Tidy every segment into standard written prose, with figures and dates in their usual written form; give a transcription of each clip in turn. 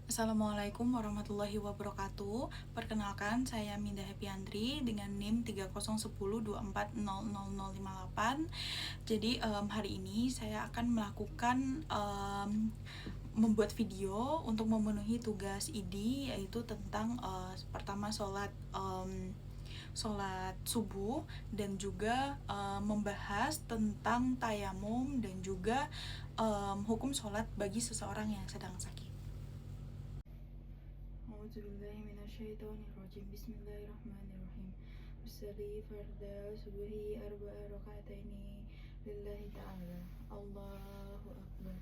Assalamualaikum warahmatullahi wabarakatuh. Perkenalkan, saya Minda Happyandri dengan NIM 30102400058. Jadi hari ini saya akan melakukan membuat video untuk memenuhi tugas ID, yaitu tentang pertama sholat subuh, dan juga membahas tentang tayamum dan juga hukum sholat bagi seseorang yang sedang sakit. A'udzubillahi minasyaitonirrajim. Bismillahirrahmanirrahim. Usalli farda subuhi arba'a raka'ataini lillahi ta'ala. Allahu akbar.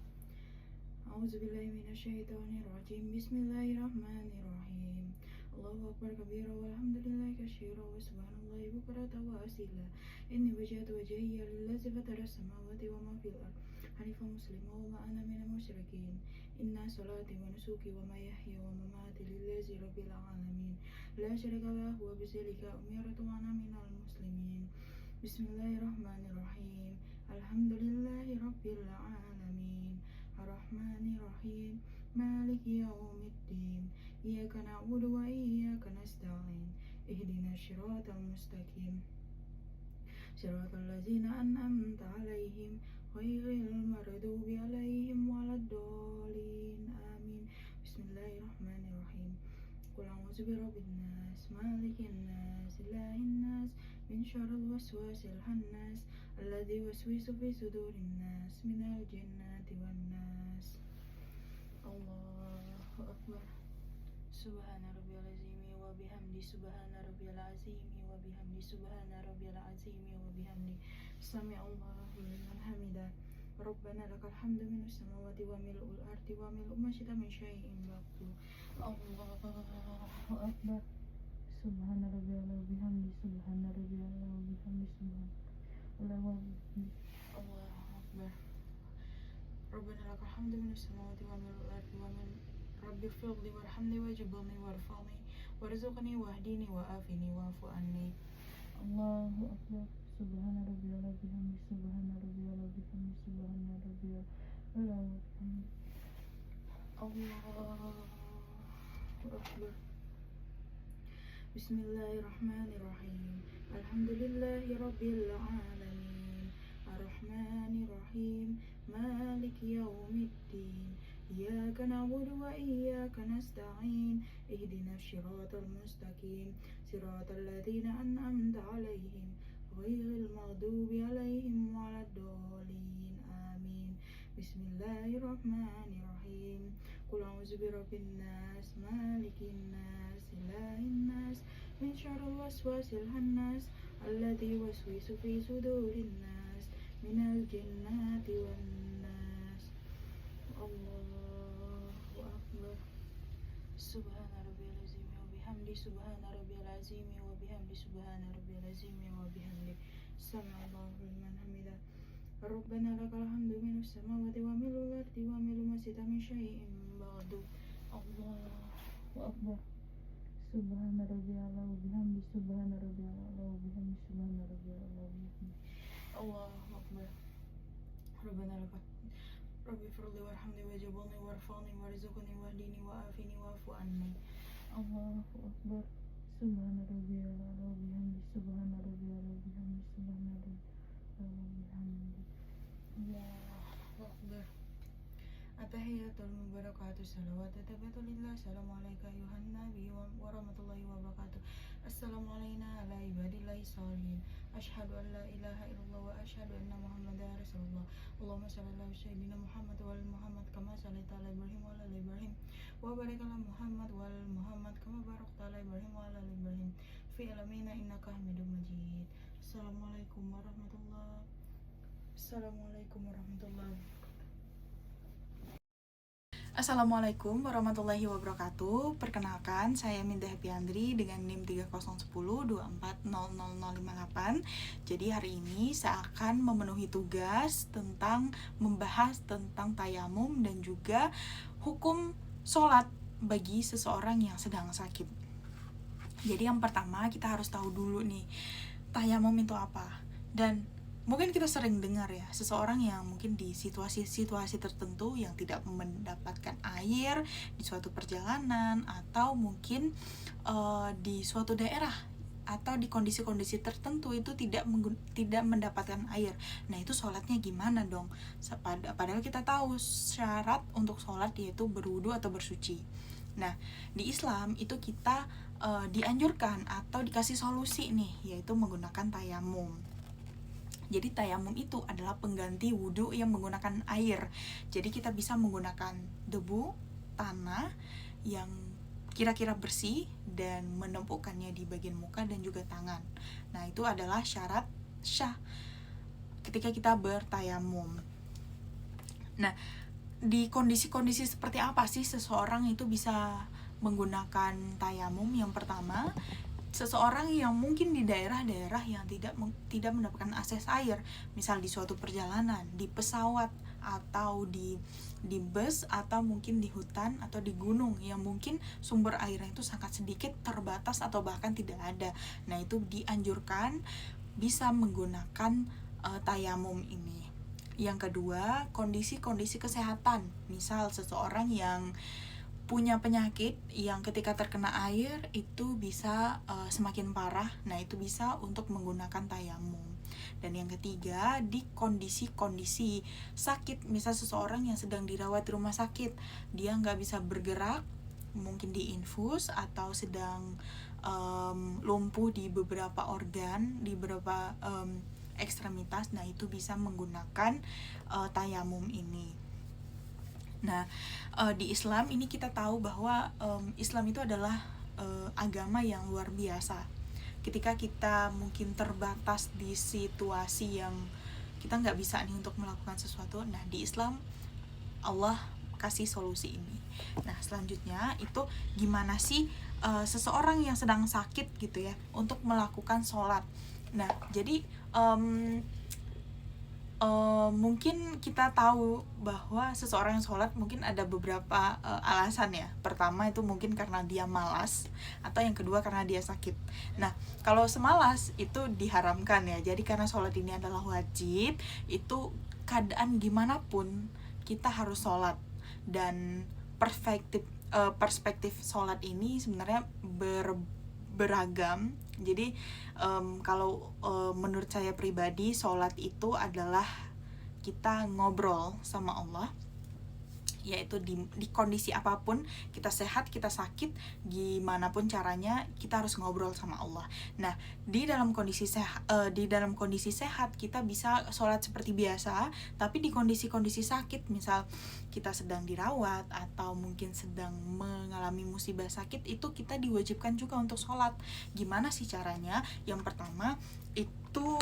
A'udzubillahi minasyaitonirrajim. Bismillahirrahmanirrahim. Allahu akbar kabira walhamdulillahi katsira wa subhanallahi bukratan wa asila. Inni wajjahtu wajhiya lillazi fatara samawati wa ma fil ard hanifan muslima wa ma ana minal musyrikin. Inna salati wa nusuki wa mahyaya wa mamati lillazi rabbil alamin la syarika lahu wa bidzalika umirtu wa ana minal muslimin. Bismillahirrahmanirrahim. Alhamdulillahi rabbil alamin. Ar-Rahmanir-Rahim. Maliki yaumiddin. Iyyaka na'budu wa iyyaka nasta'in. Ihdinas siratal mustaqim. Siratal ladzina an'amta 'alaihim ghairil maghdubi 'alaihim waladdallin. Amin. Bismillahirrahmanirrahim. Qul a'udzu birabbin nas, malikin nas, ilahin nas, min syarril waswasil khannas, alladzi yuwaswisu fi sudurin nas, minal jinnati wan nas. Allahu akbar. Subhana rabbiyal azimi wa bihamdi, subhana rabbiyal azimi wa bihamdi, subhana rabbiyal azimi wa bihamdi. Sami'allahu liman hamidah. Rabbana lakal hamdu minus samawati wa mil'ul ardi wa mil'u ma syi'ta min syai'in ba'du. Allahu akbar. Subhana rabbiyal wa bihamdi, subhana rabbiyal wa bihamdi, subhana Allahu akbar. Rabbana lakal hamdu minus samawati wa mil'ul ardi wa min Rabbi firli warhamni wajibni warfa'ni warzuqni wahdini wa'afini wa'fu anni. Allahu akbar. Subhana rabbiyal wa bihamdi, subhana rabbiyal wa bihamdi, subhana rabbiyal wa bihamdi. Allahu akbar. Bismillahirrahmanirrahim. Alhamdulillahi rabbil alamin. Ar-Rahmanir-Rahim. Maliki yaumiddin. Iyyaka na'budu wa iyyaka nasta'in. Ihdinas siratal mustaqim. Siratal ladzina an'amta 'alaihim ghairil maghdubi 'alaihim waladdallin. Amin. Bismillahirrahmanirrahim. Qul a'udzu birabbin nas, malikin nas, ilahin nas, min syarril waswasil khannas, alladzi yuwaswisu fi sudurin nas, minal jinnati wan nas. Allahu akbar. Subhana rabbiyal azimi wa bihamdi, subhana rabbiyal azimi wa bihamdi, subhana rabbiyal azimi wa bihamdi. Sami'allahu liman hamidah. Rabbana lakal hamdu minus samawati wa mil'ul ardi wa mil'u ma syi'ta min syai'in ba'du. Allahu akbar. Subhana rabbiyal wa bihamdi, subhana rabbiyal wa bihamdi, subhana rabbiyal wa bihamdi. Allahu akbar. Rabbana lakal Rabbi firli warhamni wajibni warfa'ni warzuqni wahdini wa'afini wa'fu anni. Allahu akbar. Subhana rabbiyal wa bihamdi, subhana rabbiyal wa bihamdi, subhana rabbiyal wa bihamdi. Allahu akbar. Atahiyatul mubarakatuh salawatu tabatulillah. Assalamualaikum ayuhan nabi wa warahmatullahi wabarakatuh. Assalamu alayna ala ibadillahi salihin. Ashhadu an la ilaha illallah wa ashhadu anna muhammadar rasulullah. Allahumma shalli ala sayyidina Muhammad wa ala Muhammad kama shallaita ala Ibrahim wa ala ali Ibrahim wa barik ala Muhammad wa ala Muhammad kama barakta ala Ibrahim wa ala ali Ibrahim fi alamina innaka Hamidum Majid. Assalamualaikum warahmatullahi Assalamualaikum warahmatullahi wabarakatuh. Perkenalkan, saya Minda Happyandri dengan NIM 30102400058. Jadi hari ini saya akan memenuhi tugas tentang membahas tentang tayamum dan juga hukum sholat bagi seseorang yang sedang sakit. Jadi yang pertama kita harus tahu dulu nih, tayamum itu apa? Dan mungkin kita sering dengar ya, seseorang yang mungkin di situasi-situasi tertentu yang tidak mendapatkan air di suatu perjalanan, atau mungkin di suatu daerah atau di kondisi-kondisi tertentu itu tidak mendapatkan air. Nah, itu sholatnya gimana dong? Padahal kita tahu syarat untuk sholat yaitu berwudu atau bersuci. Nah, di Islam itu kita dianjurkan atau dikasih solusi nih, yaitu menggunakan tayamum. Jadi tayamum itu adalah pengganti wudhu yang menggunakan air. Jadi kita bisa menggunakan debu, tanah yang kira-kira bersih dan menempukkannya di bagian muka dan juga tangan. Nah, itu adalah syarat syah ketika kita bertayamum. Nah, di kondisi-kondisi seperti apa sih seseorang itu bisa menggunakan tayamum? Yang pertama, seseorang yang mungkin di daerah-daerah yang tidak mendapatkan akses air, misal di suatu perjalanan, di pesawat, atau di bus, atau mungkin di hutan atau di gunung yang mungkin sumber airnya itu sangat sedikit, terbatas, atau bahkan tidak ada. Nah, itu dianjurkan bisa menggunakan tayamum ini. Yang kedua, kondisi-kondisi kesehatan, misal seseorang yang punya penyakit yang ketika terkena air itu bisa semakin parah. Nah, itu bisa untuk menggunakan tayamum. Dan yang ketiga, di kondisi-kondisi sakit, misal seseorang yang sedang dirawat di rumah sakit, dia nggak bisa bergerak, mungkin diinfus, atau sedang lumpuh di beberapa organ, di beberapa ekstremitas. Nah, itu bisa menggunakan tayamum ini. Nah, di Islam ini kita tahu bahwa Islam itu adalah agama yang luar biasa. Ketika kita mungkin terbatas di situasi yang kita nggak bisa nih untuk melakukan sesuatu, nah di Islam Allah kasih solusi ini. Nah, selanjutnya itu gimana sih seseorang yang sedang sakit gitu ya untuk melakukan sholat. Nah, jadi mungkin kita tahu bahwa seseorang yang sholat mungkin ada beberapa alasan ya. Pertama itu mungkin karena dia malas, atau yang kedua karena dia sakit. Nah, kalau semalas itu diharamkan ya. Jadi karena sholat ini adalah wajib, itu keadaan gimana pun kita harus sholat. Dan perspektif sholat ini sebenarnya beragam. Jadi kalau menurut saya pribadi, sholat itu adalah kita ngobrol sama Allah, yaitu di kondisi apapun, kita sehat, kita sakit, gimana pun caranya kita harus ngobrol sama Allah. Nah, di dalam kondisi sehat kita bisa sholat seperti biasa, tapi di kondisi-kondisi sakit, misal kita sedang dirawat atau mungkin sedang mengalami musibah sakit, itu kita diwajibkan juga untuk sholat. Gimana sih caranya? Yang pertama itu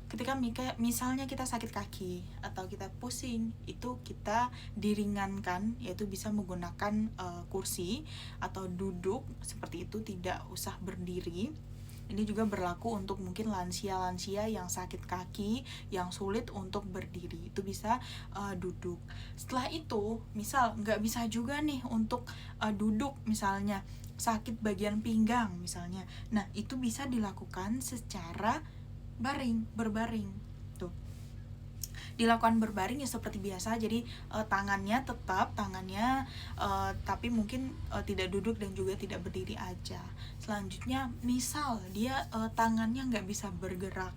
ketika misalnya kita sakit kaki atau kita pusing, itu kita diringankan, yaitu bisa menggunakan kursi atau duduk seperti itu, tidak usah berdiri. Ini juga berlaku untuk mungkin lansia-lansia yang sakit kaki, yang sulit untuk berdiri, itu bisa duduk. Setelah itu, misal nggak bisa juga nih untuk duduk, misalnya sakit bagian pinggang misalnya, nah itu bisa dilakukan secara berbaring tuh. Dilakukan berbaring ya seperti biasa, jadi tangannya tapi mungkin tidak duduk dan juga tidak berdiri aja. Selanjutnya misal dia tangannya nggak bisa bergerak,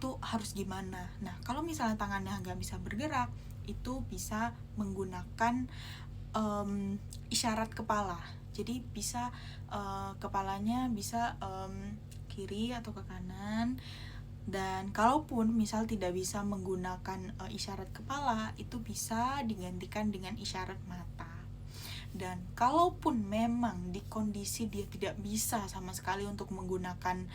tuh harus gimana? Nah, kalau misalnya tangannya nggak bisa bergerak, itu bisa menggunakan isyarat kepala. Jadi bisa kepalanya bisa kiri atau ke kanan. Dan kalaupun misal tidak bisa menggunakan isyarat kepala, itu bisa digantikan dengan isyarat mata. Dan kalaupun memang di kondisi dia tidak bisa sama sekali untuk menggunakan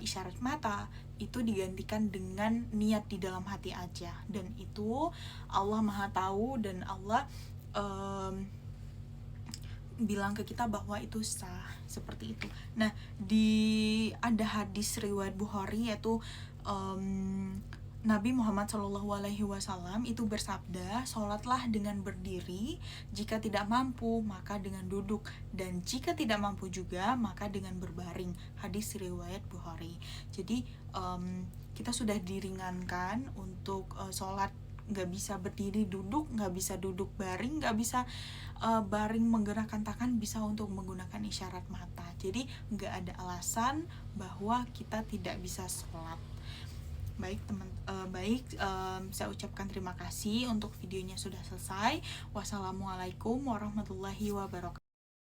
isyarat mata, itu digantikan dengan niat di dalam hati aja. Dan itu Allah Maha Tahu, dan Allah bilang ke kita bahwa itu sah, seperti itu. Nah, ada hadis riwayat Bukhari, yaitu Nabi Muhammad SAW itu bersabda, sholatlah dengan berdiri, jika tidak mampu maka dengan duduk, dan jika tidak mampu juga maka dengan berbaring. Hadis riwayat Bukhari. Jadi kita sudah diringankan untuk sholat nggak bisa berdiri duduk, nggak bisa duduk baring, nggak bisa baring menggerakkan tangan, bisa untuk menggunakan isyarat mata. Jadi nggak ada alasan bahwa kita tidak bisa sholat. Baik saya ucapkan terima kasih untuk videonya sudah selesai. Wassalamualaikum warahmatullahi wabarakatuh.